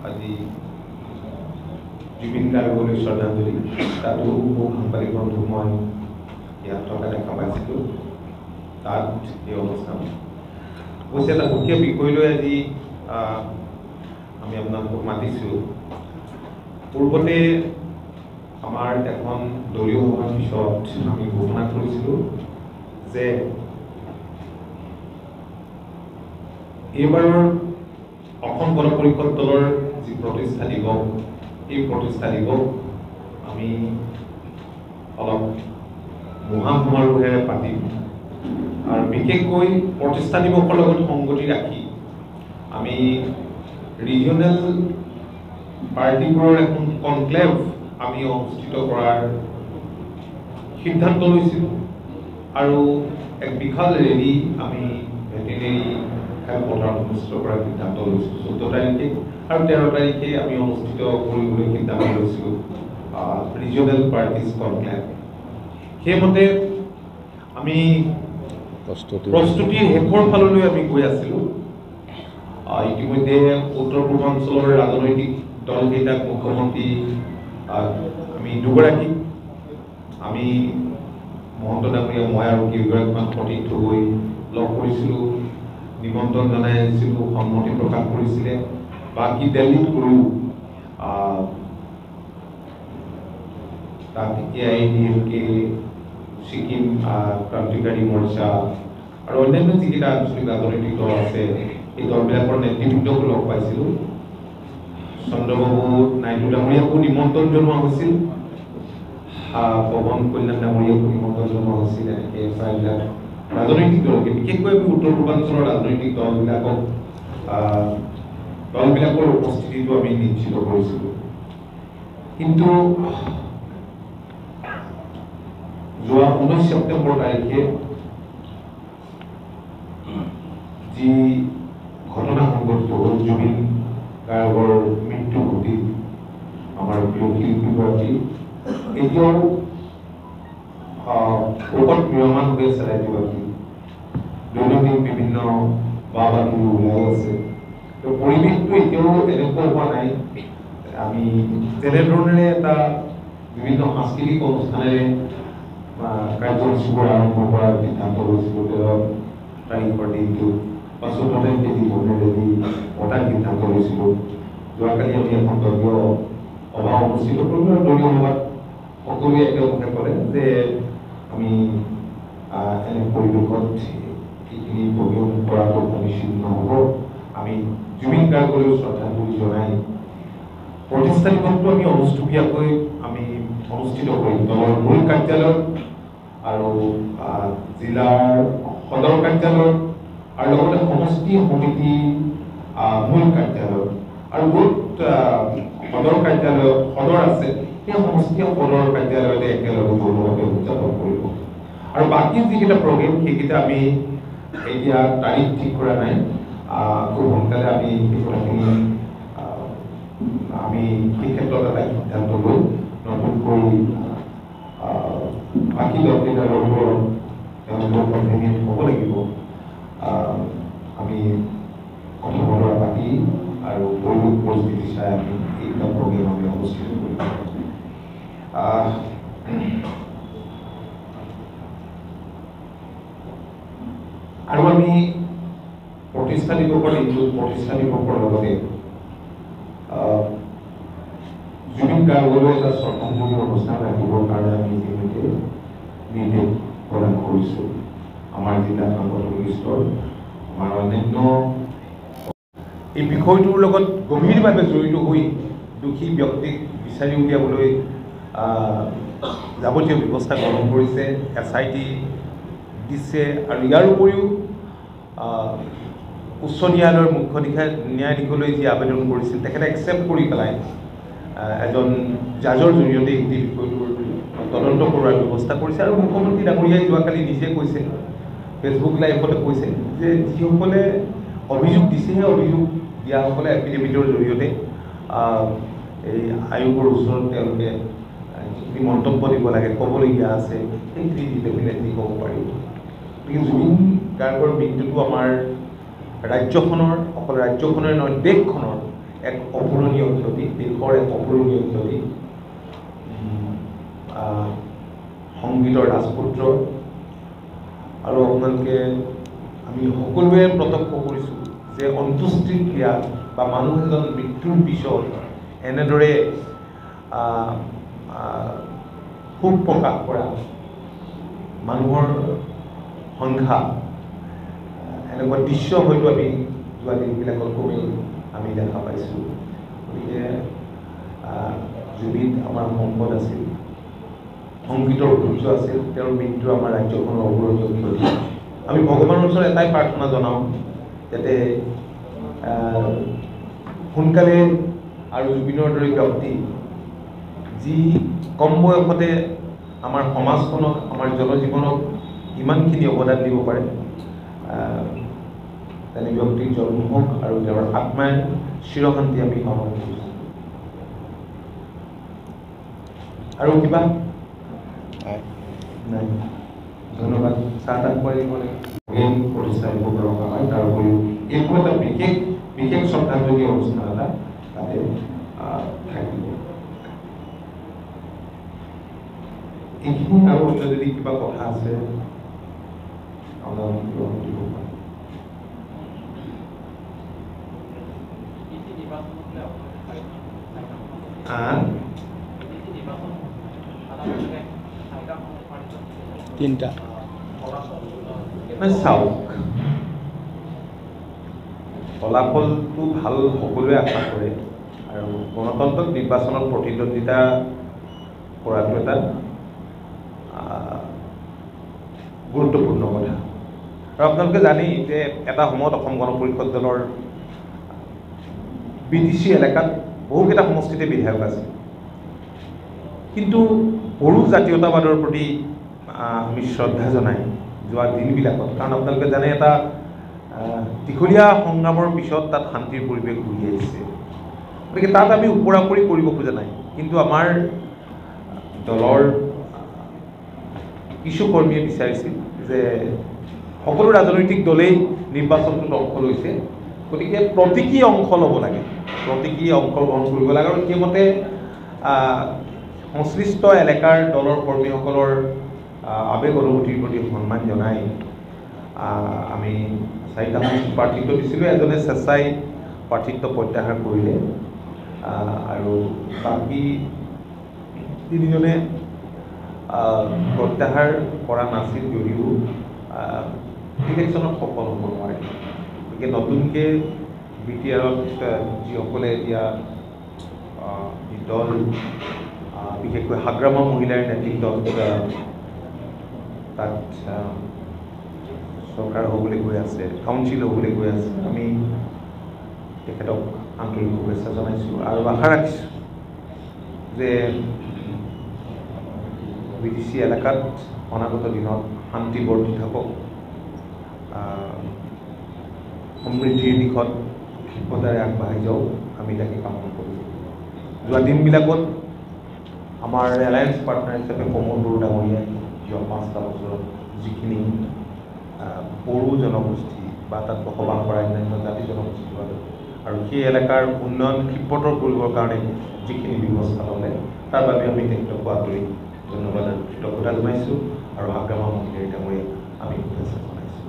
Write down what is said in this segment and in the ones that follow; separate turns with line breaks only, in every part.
আজি জুবিন গাৰ্গলৈ শ্ৰদ্ধাঞ্জলি তাতো বহু সাংবাদিক বন্ধু মই ইয়াত থকা দেখা পাইছিলোঁ তাত এই অনুষ্ঠান অৱশ্যে এটা মুখ্য বিষয় লৈ আজি আমি আপোনালোকক মাতিছোঁ পূৰ্বতে আমাৰ এখন দলীয় সভাৰ পিছত আমি ঘোষণা কৰিছিলোঁ যে এইবাৰৰ অসম গণ পৰিষদ দলৰ যি প্ৰতিষ্ঠা দিৱস এই প্ৰতিষ্ঠা দিৱস আমি অলপ মহা সমাৰোহেৰে পাতিম আৰু বিশেষকৈ প্ৰতিষ্ঠা দিৱসৰ লগত সংগতি ৰাখি আমি ৰিজিয়নেল পাৰ্টিবোৰৰ এখন কনক্লেভ আমি অনুষ্ঠিত কৰাৰ সিদ্ধান্ত লৈছিলোঁ আৰু এক বিশাল ৰেলী আমি ভেটেনেৰী খেলপথাৰত অনুষ্ঠিত কৰাৰ সিদ্ধান্ত লৈছিলোঁ 14 তাৰিখে আৰু 13 তাৰিখে আমি অনুষ্ঠিত কৰিবলৈ সিদ্ধান্ত লৈছিলোঁ ৰিজিয়নেল পাৰ্টিজ কনক্লেভ সেইমতে আমি প্ৰস্তুতিৰ শেষৰ ফাললৈ আমি গৈ আছিলোঁ ইতিমধ্যে উত্তৰ পূৰ্বাঞ্চলৰ ৰাজনৈতিক দলকেইটাক মুখ্যমন্ত্ৰী আমি দুগৰাকী আমি মহন্ত ডাঙৰীয়া মই আৰু কেইগৰাকীমান সতীৰ্থ হৈ লগ কৰিছিলোঁ নিমন্ত্ৰণ জনাই আহিছিলোঁ সন্মতি প্ৰকাশ কৰিছিলে বাকী দিল্লীত কৰোঁ তাত AIADMK ছিকিম ক্ৰান্তিকাৰী মৰ্চা আৰু অন্যান্য যিকেইটা আঞ্চলিক ৰাজনৈতিক দল আছে এই দলবিলাকৰ নেতৃবৃন্দক লগ পাইছিলোঁ চন্দ্ৰবাবু নাইডু ডাঙৰীয়াকো নিমন্ত্ৰণ জনোৱা হৈছিল পৱন কল্যাণ ডাঙৰীয়াকো নিমন্ত্ৰণ জনোৱা হৈছিল এনেকৈ প্ৰায়বিলাক ৰাজনৈতিক দলকে বিশেষকৈ আমি উত্তৰ পূৰ্বাঞ্চলৰ ৰাজনৈতিক দলবিলাকৰ উপস্থিতিটো আমি নিশ্চিত কৰিছিলোঁ কিন্তু যোৱা 19 ছেপ্টেম্বৰ তাৰিখে যি ঘটনা সংঘটিত হ'ল জুবিন গাৰ্গৰ মৃত্যু ঘটিল আমাৰ প্ৰিয় শিল্পীগৰাকী এতিয়াও শোকত ম্ৰিয়মান হৈ আছে ৰাজ্যবাসী দৈনন্দিন বিভিন্ন বাতৰি ওলাই আছে পৰিৱেশটো এতিয়াও এনেকুৱা হোৱা নাই আমি যেনেধৰণেৰে এটা বিভিন্ন সাংস্কৃতিক অনুষ্ঠানেৰে কাৰ্যসূচীবোৰ আৰম্ভ কৰাৰ সিদ্ধান্ত লৈছিলোঁ 13 তাৰিখৰ দিনটো বা 14 তাৰিখে যি ৰেলী পতাৰ সিদ্ধান্ত লৈছিলোঁ যোৱাকালি আমি এখন দলীয় সভা অনুষ্ঠিত কৰিলোঁ আৰু দলীয় সভাত সকলোৱে একেলগে ক'লে যে আমি এনে পৰিৱেশত এইখিনি প্ৰগ্ৰেম কৰাটো সমীচীন নহ'ব আমি জুবিন গাৰ্গলৈ শ্ৰদ্ধাঞ্জলি জনাই প্ৰতিষ্ঠা দিৱসটো আমি অনুষ্টুপীয়াকৈ আমি অনুষ্ঠিত কৰিম দলৰ মূল কাৰ্যালয়ত আৰু জিলাৰ সদৰ কাৰ্যালয়ত আৰু লগতে সমষ্টি সমিতি মূল কাৰ্যালয়ত আৰু য'ত সদৰ কাৰ্যালয়ত সদৰ আছে সেই সমষ্টি সদৰ কাৰ্যালয়তে একেলগে যৌথভাৱে উদযাপন কৰিব আৰু বাকী যিকেইটা প্ৰগ্ৰেম সেইকেইটা আমি এতিয়া তাৰিখ ঠিক কৰা নাই খুব সোনকালে আমি সেই কথাখিনি আমি সেই ক্ষেত্ৰত এটা সিদ্ধান্ত লৈ নতুনকৈ বাকী দলকেইটাৰ লগত তেওঁলোকৰ কনভেনিয়েণ্ট হ'ব লাগিব আমি কথা বতৰা পাতি আৰু পৰিৱেশ পৰিস্থিতি চাই আমি এইকেইটা প্ৰগ্ৰেম আমি অনুষ্ঠিত কৰিব আৰু আমি প্ৰতিষ্ঠা দিৱসৰ দিনটোত প্ৰতিষ্ঠা দিৱসৰ লগতে জুবিন গাৰ্গলৈ এটা শ্ৰদ্ধাঞ্জলি অনুষ্ঠান ৰাখিবৰ কাৰণে আমি ইতিমধ্যে নিৰ্দেশ প্ৰদান কৰিছোঁ আমাৰ জিলা সাংগঠনিক স্তৰ আমাৰ অন্যান্য এই বিষয়টোৰ লগত গভীৰভাৱে জড়িত হৈ দোষী ব্যক্তিক বিচাৰি উলিয়াবলৈ যাৱতীয় ব্যৱস্থা গ্ৰহণ কৰিছে SIT দিছে আৰু ইয়াৰ উপৰিও উচ্চ ন্যায়ালয়ৰ মুখ্য ন্যায়াধীশলৈ যি আবেদন কৰিছিল তেখেতে একচেপ্ট কৰি পেলাই এজন জাজৰ জৰিয়তে এই বিষয়টোৰ তদন্ত কৰাৰ ব্যৱস্থা কৰিছে আৰু মুখ্যমন্ত্ৰী ডাঙৰীয়াই যোৱাকালি নিজে কৈছে ফেচবুক লাইভতে কৈছে যে যিসকলে অভিযোগ দিছে সেই অভিযোগ দিয়াসকলে এফিডেভিটৰ জৰিয়তে এই আয়োগৰ ওচৰত তেওঁলোকে যিখিনি মন্তব্য দিব লাগে ক'বলগীয়া আছে সেইখিনি ডেফিনেটলি ক'ব পাৰিব গতিকে জুবিন গাৰ্গৰ মৃত্যুটো আমাৰ ৰাজ্যখনৰ অকল ৰাজ্যখনৰ নহয় দেশখনৰ এক অপূৰণীয় ক্ষতি, দেশৰ এক অপূৰণীয় ক্ষতি। সংগীতৰ ৰাজপুত্ৰ আৰু আপোনালোকে আমি সকলোৱে প্ৰত্যক্ষ কৰিছোঁ যে অন্ত্যেষ্টিক্ৰিয়া বা মানুহ এজন মৃত্যুৰ পিছত এনেদৰে শোক প্ৰকাশ কৰা মানুহৰ সংখ্যা, এনেকুৱা দৃশ্য হয়তো আমি যোৱা দিনবিলাকত কমেই আমি দেখা পাইছোঁ। গতিকে জুবিন আমাৰ সম্পদ আছিল, সংগীতৰ ঐতিহ্য আছিল, তেওঁৰ মৃত্যু আমাৰ ৰাজ্যখনৰ অপূৰণীয় ক্ষতি। আমি ভগৱানৰ ওচৰত এটাই প্ৰাৰ্থনা জনাওঁ যাতে সোনকালে আৰু জুবিনৰ দৰে ব্যক্তি যি কম বয়সতে আমাৰ সমাজখনক, আমাৰ জনজীৱনক ইমানখিনি অৱদান দিব পাৰে, তেনে ব্যক্তিৰ জন্ম হওক আৰু তেওঁৰ আত্মাই চিৰশান্তি আমি কামনা কৰিছোঁ। আৰু কিবা নাই? ধন্যবাদ। চাহ তাহ খুৱাই দিব লাগে, প্ৰতিষ্ঠা দিব পৰা হয়। তাৰ উপৰিও এইটো এটা বিশেষ শ্ৰদ্ধাঞ্জলি অনুষ্ঠান এটা তাতে থাকিব। এইখিনি আৰু অন্য যদি কিবা কথা আছে
তিনটা
চাওক, ফলাফলটো ভাল সকলোৱে আশা কৰে আৰু গণতন্ত্ৰত নিৰ্বাচনত প্ৰতিদ্বন্দ্বিতা কৰাটো এটা গুৰুত্বপূৰ্ণ কথা। আৰু আপোনালোকে জানেই যে এটা সময়ত অসম গণ পৰিষদ দলৰ BTC এলেকাত বহুকেইটা সমষ্টিতে বিধায়ক আছে, কিন্তু বড়ো জাতীয়তাবাদৰ প্ৰতি আমি শ্ৰদ্ধা জনাই যোৱা দিনবিলাকত, কাৰণ আপোনালোকে জানে এটা দীঘলীয়া সংগ্ৰামৰ পিছত তাত শান্তিৰ পৰিৱেশ ঘূৰি আহিছে। গতিকে তাত আমি ওপৰা-ওপৰি কৰিব খোজা নাই, কিন্তু আমাৰ দলৰ কিছু কৰ্মীয়ে বিচাৰিছিল যে সকলো ৰাজনৈতিক দলেই নিৰ্বাচনটোত অংশ লৈছে, গতিকে প্ৰতীকী অংশ ল'ব লাগে, প্ৰতীকী অংশগ্ৰহণ কৰিব লাগে। আৰু সেইমতে সংশ্লিষ্ট এলেকাৰ দলৰ কৰ্মীসকলৰ আৱেগ অনুভূতিৰ প্ৰতি সন্মান জনাই আমি 4টা প্ৰাৰ্থিত্ব দিছিলোঁ। এজনে স্বেচ্ছাই প্ৰাৰ্থিত্ব প্ৰত্যাহাৰ কৰিলে আৰু বাকী 3জনে প্ৰত্যাহাৰ কৰা নাছিল যদিও ইলেকশ্যনত সফল হ'ব নোৱাৰে। গতিকে নতুনকৈ BTRত যিসকলে এতিয়া দল, বিশেষকৈ হাগ্ৰামা মহিলাৰ নেতৃত্বত তাত চৰকাৰ হ'বলৈ গৈ আছে, কাউন্সিল হ'বলৈ গৈ আছে, আমি তেখেতক আন্তৰিক শুভেচ্ছা জনাইছোঁ আৰু আশা ৰাখিছোঁ যে BTC এলেকাত অনাগত দিনত শান্তি বৰ্তি থাকক, সমৃদ্ধিৰ দিশত ক্ষিপ্ৰতাৰে আগবাঢ়ি যাওক, আমি তাকে কামনা কৰোঁ। যোৱা দিনবিলাকত আমাৰ এলায়েন্স পাৰ্টনাৰ হিচাপে কমল বড়ো ডাঙৰীয়াই যোৱা 5টা বছৰত যিখিনি বড়ো জনগোষ্ঠী বা তাত বসবাস কৰা অন্যান্য জাতি জনগোষ্ঠী আৰু সেই এলেকাৰ উন্নয়ন ক্ষিপ্ৰতৰ কৰিবৰ কাৰণে যিখিনি ব্যৱস্থা ল'লে, তাৰ বাবে আমি তেখেতক আন্তৰিক ধন্যবাদ আৰু কৃতজ্ঞতা জনাইছোঁ আৰু হাগ্ৰামা মহিলাৰ ডাঙৰীয়াক আমি শুভেচ্ছা জনাইছোঁ।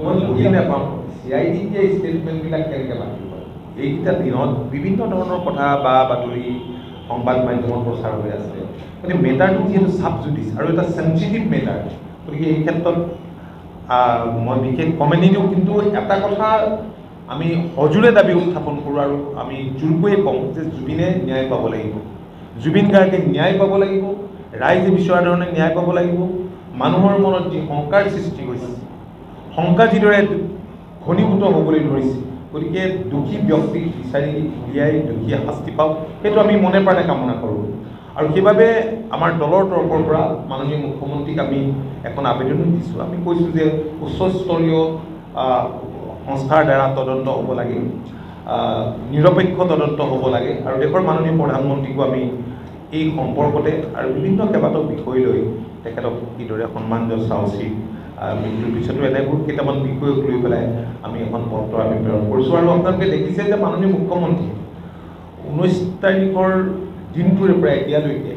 মই বুজি নাপাওঁ CID ষ্টেটমেণ্টবিলাক কেনেকৈ লাগিব। এইকেইটা দিনত বিভিন্ন ধৰণৰ কথা বা বাতৰি সংবাদ মাধ্যমত প্ৰচাৰ হৈ আছে, গতিকে মেটাৰটো যিহেতু চাব জুডিচ আৰু এটা চেঞ্চিটিভ মেটাৰ, গতিকে এই ক্ষেত্ৰত মই বিশেষ কমেণ্ট নিদিওঁ। কিন্তু এটা কথা আমি সজোৰে দাবী উত্থাপন কৰোঁ আৰু আমি জোৰকৈয়ে কওঁ যে জুবিনে ন্যায় পাব লাগিব, জুবিন গাৰ্গে ন্যায় পাব লাগিব, ৰাইজে বিচৰা ধৰণে ন্যায় পাব লাগিব। মানুহৰ মনত যি শংকাৰ সৃষ্টি হৈছে, শংকা যিদৰে ঘনীভূত হ'বলৈ ধৰিছে, গতিকে দোষী ব্যক্তিক বিচাৰি উলিয়াই দোষীয়ে শাস্তি পাওক, সেইটো আমি মনে প্ৰাণে কামনা কৰোঁ। আৰু সেইবাবে আমাৰ দলৰ তৰফৰ পৰা মাননীয় মুখ্যমন্ত্ৰীক আমি এখন আবেদনো দিছোঁ। আমি কৈছোঁ যে উচ্চস্তৰীয় সংস্থাৰ দ্বাৰা তদন্ত হ'ব লাগে, নিৰপেক্ষ তদন্ত হ'ব লাগে আৰু দেশৰ মাননীয় প্ৰধানমন্ত্ৰীকো আমি এই সম্পৰ্কতে আৰু বিভিন্ন কেইবাটাও বিষয় লৈ তেখেতক কিদৰে সন্মান জনোৱা উচিত, মৃত্যুৰ পিছতো এনেবোৰ কেইটামান বিষয়ক লৈ পেলাই আমি এখন পত্ৰ আমি প্ৰেৰণ কৰিছোঁ। আৰু আপোনালোকে দেখিছে যে মাননীয় মুখ্যমন্ত্ৰী 19 তাৰিখৰ দিনটোৰে পৰা এতিয়ালৈকে